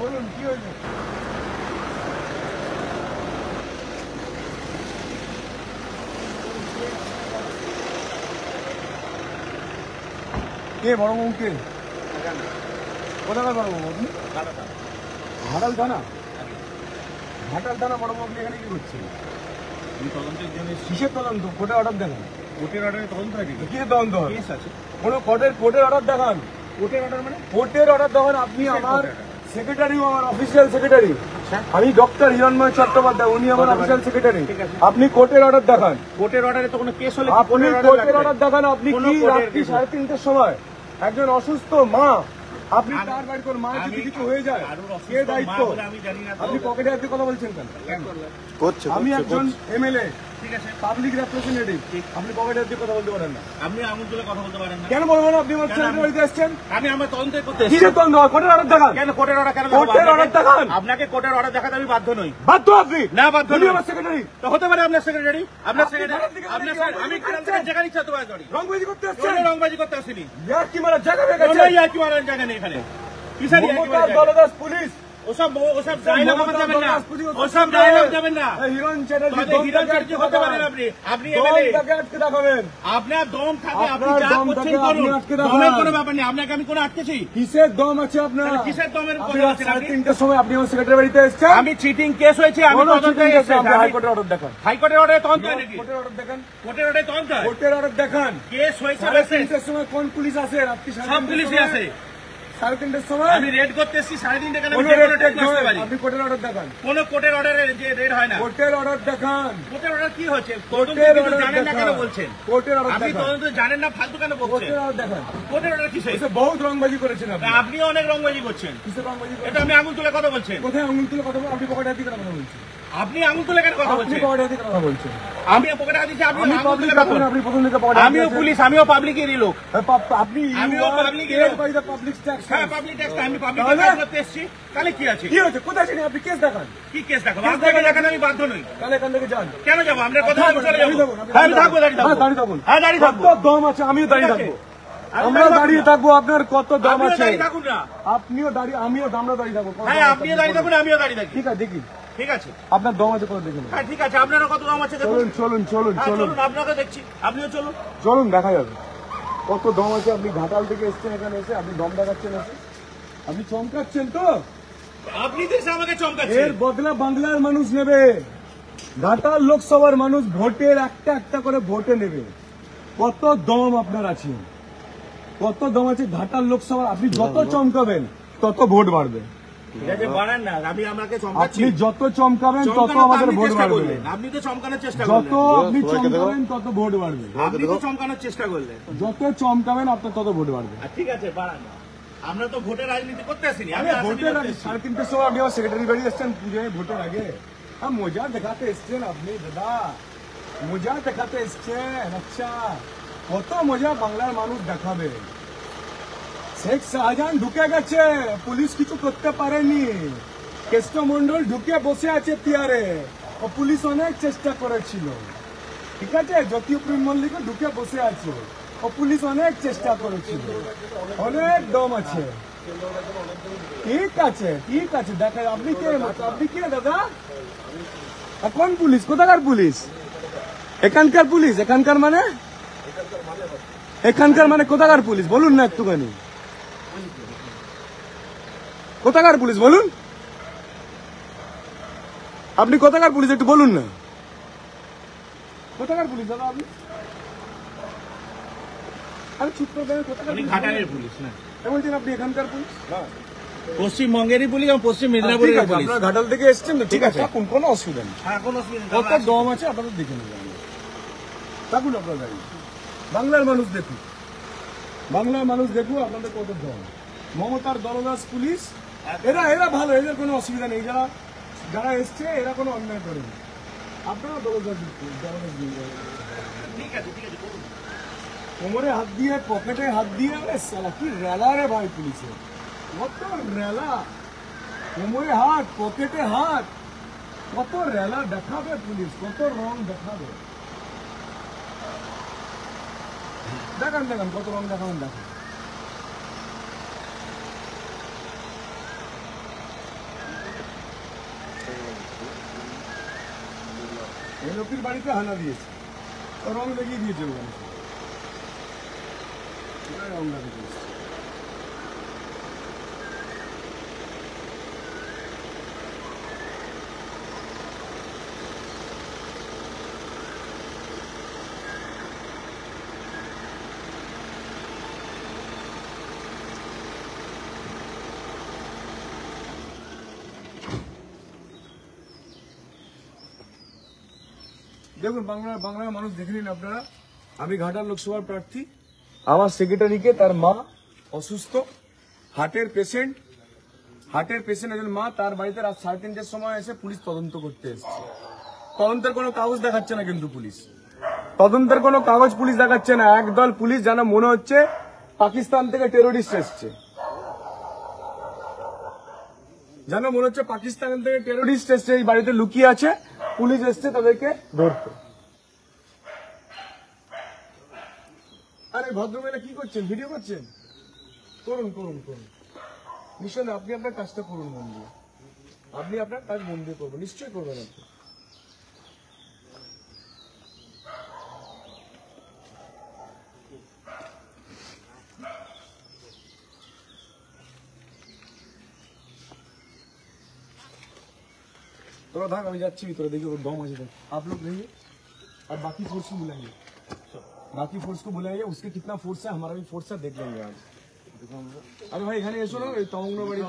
বলুন কি হয়েছে? কে বড় বাবু কে? কোথাকার বড় বাবু আপনি? ঘাটাল থানা? ঘাটাল থানা বড় বাবু এখানে কি করছে? কিসের তদন্ত? কোর্টের অর্ডার দেখান। কোর্টের অর্ডারে তদন্ত আছে? কি তদন্ত কেস আছে? কোনো কোর্টের অর্ডার দেখান। কোর্টের অর্ডার মানে? কোর্টের অর্ডার দেখান। আপনি আমার সেক্রেটারি, আমার অফিসিয়াল সেক্রেটারি। আমি ডক্টর হিরণময় চট্টোপাধ্যায়, উনি আমার অফিসিয়াল সেক্রেটারি। আপনি কোর্টের অর্ডার দেখান। কোর্টের অর্ডারে তো কোনো কেস হলে আপনি কোর্টের অর্ডার দেখান। আপনি কি রাত্রি 3:30টার সময় একজন অসুস্থ মা, আপনি তার বাড়ি কোন মায়ের যদি কিছু হয়ে যায় কে দায়িত্ব? আপনি পকেটে হাতে কথা বলছেন কেন? আমি একজন এমএলএ, ঠিক আছে, পাবলিক রিপ্রেজেন্টেটিভ, আপনি পকেটে হাতে কথা বলতে পারেন না। আপনি আঙুল তুলে কথা বলতে পারেন না কেন? বলবো না। আপনি আমার ছেলের বাড়িতে আসছেন, আমি আমার তদন্ত করতে এসেছি। কিসের তদন্ত? কোর্টের অর্ডার দেখান। কেন কোর্টের অর্ডার? কেন কোর্টের অর্ডার দেখান? আপনাকে কোর্টের অর্ডার দেখাতে আমি বাধ্য নই। বাধ্য আপনি? না, বাধ্য নই। আমার সেক্রেটারি তো হতে পারে। আপনার সেক্রেটারি, আপনার সেক্রেটারি, আপনার আমি যেখানে ইচ্ছা তোমায় করি। রংবাজি করতে আসছেন? রংবাজি করতে আসিনি। ইয়ার কি মারার জায়গা নেই? ইয়ার কি মারার জায়গা নেই এখানে। কিসের ইয়ার কি মারার জায়গা? পুলিশ ওসব ডায়লগ যাবেন না, ওসব ডায়লগ যাবেন না। হিরণ চ্যাটার্জি হতে পারেন আপনি, আপনি এমএলএ, আটকে দেখাবেন। আপনার দম থাকে, আপনি যা করছেন করুন, দমের কোনো ব্যাপার নেই। আপনাকে আমি কোনো আটকেছি? কিসের দম আছে আপনার? কিসের দমের কথা আছে? 3:30টার সময় আপনি আমার সেক্রেটারি বাড়িতে এসেছেন। আমি চিটিং কেস হয়েছে, আমি তদন্তে এসেছি। আপনি হাইকোর্টের অর্ডার দেখান। হাইকোর্টের অর্ডারে তদন্ত নাকি? কোর্টের অর্ডার দেখান। কোর্টের অর্ডারে তদন্ত? কোর্টের অর্ডার দেখান। কেস হয়েছে 3:30টার সময় কোন পুলিশ আছে? রাত্রি সব পুলিশই আছে। 3:30টার সময় আমি রেড করতে এসেছি। 3:30 কেন? আপনি কোর্টের অর্ডার দেখান। কোন কোর্টের অর্ডারে যে রেড হয় না? কোর্টের অর্ডার দেখান। কোর্টের অর্ডার কি হচ্ছে? তদন্ত কিছু জানেন না কেন বলছেন? কোর্টের অর্ডার আপনি তদন্ত জানেন না, ফালতু কেন বলছেন? কোর্টের অর্ডার দেখান। কোর্টের অর্ডার কি হচ্ছে? বহুত রংবাজি করেছেন আপনি। আপনিও অনেক রংবাজি করছেন। কিসের রংবাজি? এটা আমি আঙুল তুলে কথা বলছেন। কোথায় আঙুল তুলে কথা বলছেন? আপনি পকেটে হাত দিয়ে কথা বলছেন। আপনি আঙুল তুলে কেন কথা বলছেন? আপনি পকেটে হাত দিয়ে কথা বলছেন। আমি পকেটে হাত দিয়েছি, আপনি আঙুল তুলে কথা বলছেন। আপনি প্রথম থেকে পকেটে। আমিও পুলিশ, আমিও পাবলিকেরই লোক। আপনি আমিও পাবলিকের বাই দ্য পাবলিক ট্যাক্স। হ্যাঁ, পাবলিক ট্যাক্স। আমি পাবলিক ট্যাক্স করতে এসেছি। তাহলে কি আছে? কি হচ্ছে? কোথায় ছিলেন আপনি? কেস দেখান। কি কেস দেখাবো? আপনাকে দেখাতে আমি বাধ্য নই। তাহলে এখান থেকে যান। কেন যাব? আপনার কথা আমি চলে যাব। হ্যাঁ, আমি থাকবো, দাঁড়িয়ে থাকবো। হ্যাঁ, দাঁড়িয়ে থাকুন। হ্যাঁ, দাঁড়িয়ে থাকবো। কত দম আছে? আমিও দাঁড়িয়ে থাকবো। আমরা দাঁড়িয়ে থাকবো। আপনার কত দম আছে? আপনিও দাঁড়িয়ে, আমিও আমরা দাঁড়িয়ে থাকবো। হ্যাঁ, আপনিও দাঁড়িয়ে থাকুন, আমিও দাঁড়িয়ে থাকি। ঠিক আছে, দেখি। ঠিক আছে, আপনার দম আছে কত দেখুন। হ্যাঁ, ঠিক আছে, আপনারও কত দম আছে দেখুন। চলুন চলুন চলুন, আপনাকে দেখছি, আপনিও চলুন। চলুন, দেখা যাবে কত দম আছে। আপনি ঘাটাল থেকে এসছেন, এখানে এসে আপনি দম দেখাচ্ছেন, এসে আপনি চমকাচ্ছেন তো। আপনি দেশে আমাকে চমকাচ্ছেন। এর বদলা বাংলার মানুষ নেবে। ঘাটাল লোকসভার মানুষ ভোটের একটা একটা করে ভোটে নেবে। কত দম আপনার আছে, কত দম আছে ঘাটাল লোকসভা। আপনি যত চমকাবেন তত ভোট বাড়বে। আপনি যত চমকাবেন তত আমাদের ভোট বাড়বে। আপনি তো চমকানোর চেষ্টা করলেন। যত আপনি চমকাবেন তত ভোট বাড়বে। আপনি তো চমকানোর চেষ্টা করলেন। যত চমকাবেন আপনার তত ভোট বাড়বে। ঠিক আছে, বাড়ান। আমরা তো ভোটের রাজনীতি করতে আসিনি। আমি ভোটের আগে 3:30টার সময় আপনি আমার সেক্রেটারি বাড়ি এসছেন পুজোয়, ভোটের আগে। মজা দেখাতে এসছেন আপনি দাদা, মজা দেখাতে এসছেন। আচ্ছা, কত মজা বাংলার মানুষ দেখাবে। শেখ শাহজাহান ঢুকে গেছে, পুলিশ কিছু করতে পারেনি। কেষ্টমন্ডল ঢুকে বসে আছে চেয়ারে, ও পুলিশ অনেক চেষ্টা করেছিল। ঠিক আছে, জ্যোতিপ্রিয় মল্লিক ঢুকে বসে আছে, ও পুলিশ অনেক চেষ্টা করেছিল। অনেক দম আছে। ঠিক আছে, ঠিক আছে, দেখা। আপনি কে? আপনি কে দাদা? কোন পুলিশ? কোথাকার পুলিশ? এখানকার পুলিশ? এখানকার মানে? এখানকার মানে কোথাকার পুলিশ বলুন না একটুখানি। কোথাকার পুলিশ বলুন? আপনি কোথাকার পুলিশ একটু বলুন না। কোথাকার পুলিশ দাদা আপনি? আরে চুপ করে দেন। কোথাকার ঘাটালের পুলিশ না বলছেন আপনি? এখানকার পুলিশ না, পশ্চিমবঙ্গেরই পুলিশ এবং পশ্চিম মেদিনীপুরের পুলিশ। আপনারা ঘাটাল থেকে এসছেন তো, ঠিক আছে, কোনো অসুবিধা নেই। হ্যাঁ, কোনো অসুবিধা নেই। কত দম আছে আপনাদের দেখে নেবেন। থাকুন আপনার গাড়ি। বাংলার মানুষ দেখুন, বাংলার মানুষ দেখুন আপনাদের কত দম। মমতার দলদাস পুলিশ, এরা ভালো, এদের কোনো অসুবিধা নেই। যারা এসছে এরা কোনো অন্যায় করেনি। আপনারা দলদাস কোমরে হাত দিয়ে, পকেটে হাত দিয়ে, সালা কি রেলা রে ভাই পুলিশের, কত রেলা। কোমরে হাত, পকেটে হাত, কত রেলা দেখাবে পুলিশ, কত রং দেখাবে। দেখান কত রং দেখাবেন, দেখান। এই লোকের বাড়িতে হানা দিয়েছে, রং লাগিয়ে দিয়েছে ওখানে, রং লাগিয়ে দিয়েছে। দেখুন বাংলার মানুষ দেখে নিন আপনারা, আমি ঘাটাল লোকসভার প্রার্থী। আমার সেক্রেটারিকে তার মা অসুস্থ, হার্টের পেশেন্ট একজন মা, তার বাড়িতে রাত 3:30টার সময় এসে পুলিশ তদন্ত করতে এসেছে। তদন্তের কোনো কাগজ দেখাচ্ছে না, কিন্তু পুলিশ তদন্তের কোনো কাগজ পুলিশ দেখাচ্ছে না। একদল পুলিশ যেন মনে হচ্ছে পাকিস্তান থেকে টেরোরিস্ট এসছে, যেন মনে হচ্ছে পাকিস্তান থেকে টেরোরিস্ট এসছে, এই বাড়িতে লুকিয়ে আছে, পুলিশ এসছে তাদেরকে ধরতে। আরে ভদ্রমহিলা কি করছেন, ভিডিও করছেন? করুন করুন করুন, নিশ্চয় আপনি আপনার কাজটা করুন মন দিয়ে, আপনি আপনার কাজ মন দিয়ে করবেন, নিশ্চয়ই করবেন আপনি। थोड़ा धाक আমি যাচ্ছি ভিতরে, देखिए वो दम আছে, आप लोग रहिए और बाकी फोर्स को बुलाइए, बाकी फोर्स को बुलाइए, उसके कितना फोर्स है, हमारा भी फोर्स है, देख लेंगे आज। अरे भाई এখানে এসো না, এই তমঙ্গল বাড়ি